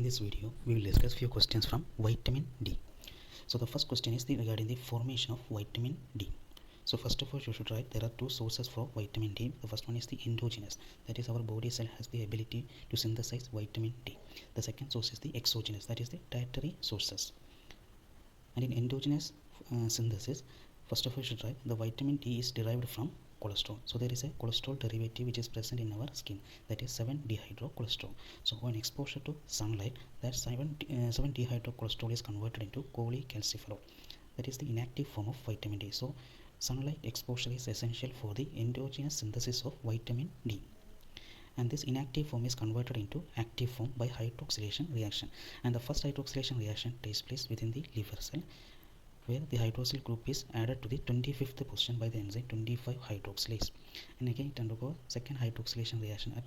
In this video, we will discuss few questions from vitamin D. So the first question is regarding the formation of vitamin D. So first of all, you should write there are two sources for vitamin D. The first one is the endogenous, that is our body cell has the ability to synthesize vitamin D. The second source is the exogenous, that is the dietary sources. And in endogenous synthesis, first of all, you should write the vitamin D is derived from cholesterol. So there is a cholesterol derivative which is present in our skin, that is 7-dehydrocholesterol. So when exposure to sunlight, that 7-dehydrocholesterol is converted into cholecalciferol, that is the inactive form of vitamin D. So sunlight exposure is essential for the endogenous synthesis of vitamin D, and this inactive form is converted into active form by hydroxylation reaction, and the first hydroxylation reaction takes place within the liver cell, where the hydroxyl group is added to the 25th position by the enzyme 25-hydroxylase, and again it undergoes second hydroxylation reaction at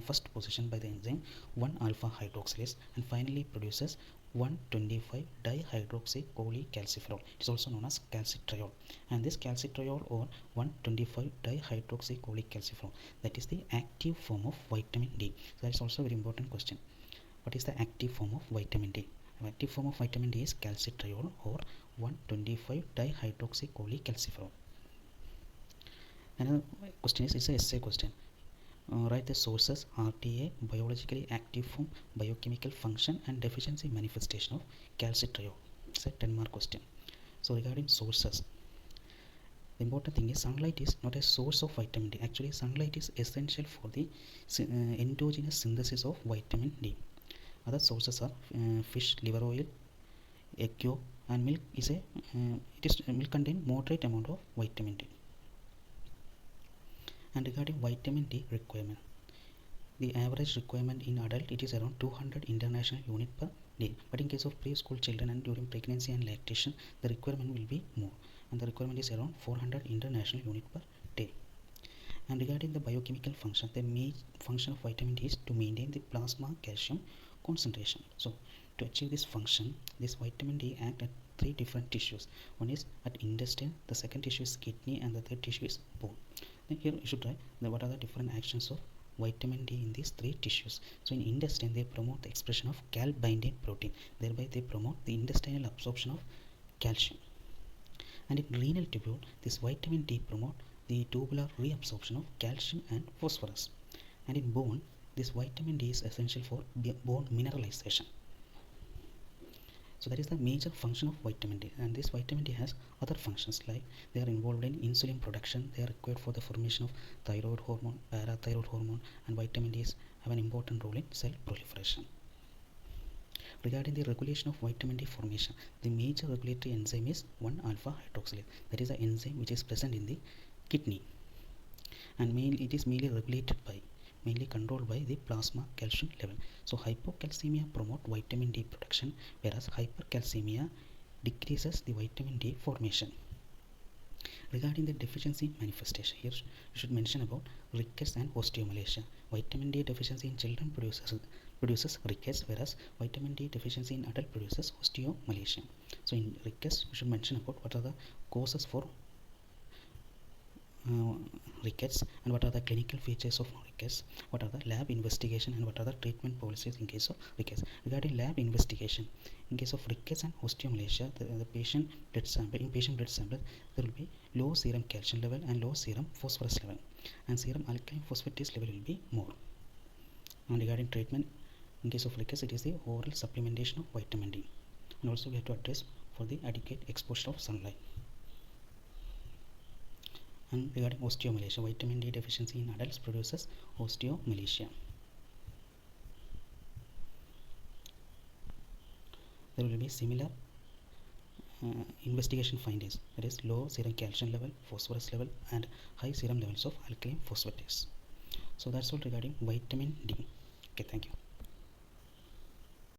first position by the enzyme 1-alpha-hydroxylase, and finally produces 1,25-dihydroxycholecalciferol. It is also known as calcitriol, and this calcitriol or 1,25-dihydroxycholecalciferol, that is the active form of vitamin D. So that is also a very important question. What is the active form of vitamin D? The active form of vitamin D is calcitriol or 1,25-dihydroxycholecalciferol. Another question is, it's an essay question. Write the sources, RTA, biologically active form, biochemical function, and deficiency manifestation of calcitriol. It's a 10-mark question. So regarding sources, the important thing is sunlight is not a source of vitamin D. Actually, sunlight is essential for the endogenous synthesis of vitamin D. Other sources are fish, liver oil, egg yolk, and milk. Milk contain moderate amount of vitamin D. And regarding vitamin D requirement, the average requirement in adult it is around 200 international unit per day. But in case of preschool children and during pregnancy and lactation, the requirement will be more, and the requirement is around 400 international unit per day. And regarding the biochemical function, the main function of vitamin D is to maintain the plasma calcium concentration. So to achieve this function, this vitamin D act at 3 different tissues. One is at intestine, the second tissue is kidney, and the third tissue is bone. Then here you should write what are the different actions of vitamin D in these 3 tissues. So in intestine, they promote the expression of cal binding protein, thereby they promote the intestinal absorption of calcium. And in renal tubule, this vitamin D promote the tubular reabsorption of calcium and phosphorus. And in bone, this vitamin D is essential for bone mineralization. So that is the major function of vitamin D, and this vitamin D has other functions like they are involved in insulin production, they are required for the formation of thyroid hormone, parathyroid hormone, and vitamin D have an important role in cell proliferation. Regarding the regulation of vitamin D formation, the major regulatory enzyme is 1-alpha-hydroxylase, that is the enzyme which is present in the kidney, and it is mainly controlled by the plasma calcium level. So hypocalcemia promote vitamin D production, whereas hypercalcemia decreases the vitamin D formation. Regarding the deficiency manifestation, here you should mention about rickets and osteomalacia. Vitamin D deficiency in children produces rickets, whereas vitamin D deficiency in adult produces osteomalacia. So in rickets, you should mention about what are the causes for rickets, and what are the clinical features of rickets, what are the lab investigation, and what are the treatment policies in case of rickets. Regarding lab investigation, in case of rickets and osteomalacia, the patient blood sample there will be low serum calcium level and low serum phosphorus level, and serum alkaline phosphatase level will be more. And regarding treatment, in case of rickets, it is the oral supplementation of vitamin D, and also we have to address for the adequate exposure of sunlight. And regarding osteomalacia, vitamin D deficiency in adults produces osteomalacia. There will be similar investigation findings, that is low serum calcium level, phosphorus level, and high serum levels of alkaline phosphatase. So that's all regarding vitamin D. Okay, thank you.